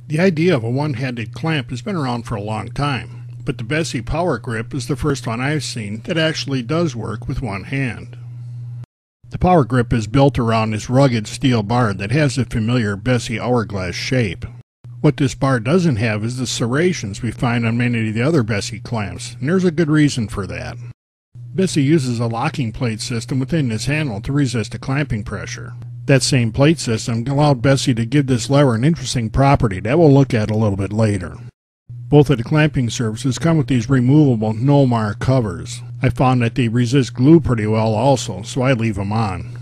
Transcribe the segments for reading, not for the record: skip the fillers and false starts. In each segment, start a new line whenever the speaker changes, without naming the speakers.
The idea of a one-handed clamp has been around for a long time, but the BESSEY Power Grip is the first one I've seen that actually does work with one hand. The Power Grip is built around this rugged steel bar that has the familiar BESSEY hourglass shape. What this bar doesn't have is the serrations we find on many of the other BESSEY clamps, and there's a good reason for that. BESSEY uses a locking plate system within this handle to resist the clamping pressure. That same plate system allowed BESSEY to give this lever an interesting property that we'll look at a little bit later. Both of the clamping surfaces come with these removable no-mar covers. I found that they resist glue pretty well also, so I leave them on.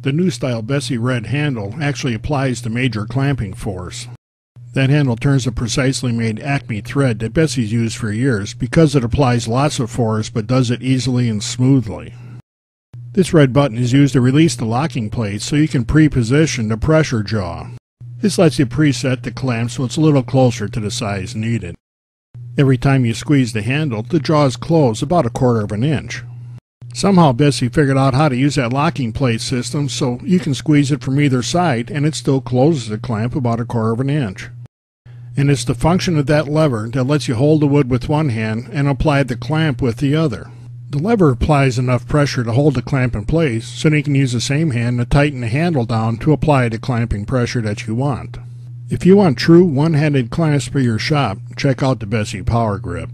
The new style BESSEY red handle actually applies the major clamping force. That handle turns a precisely made Acme thread that BESSEY's used for years because it applies lots of force but does it easily and smoothly. This red button is used to release the locking plate so you can pre-position the pressure jaw. This lets you preset the clamp so it's a little closer to the size needed. Every time you squeeze the handle, the jaws close about 1/4 of an inch. Somehow BESSEY figured out how to use that locking plate system so you can squeeze it from either side and it still closes the clamp about 1/4 of an inch. And it's the function of that lever that lets you hold the wood with one hand and apply the clamp with the other. The lever applies enough pressure to hold the clamp in place so that you can use the same hand to tighten the handle down to apply the clamping pressure that you want. If you want true one-handed clamps for your shop, check out the BESSEY Power Grip.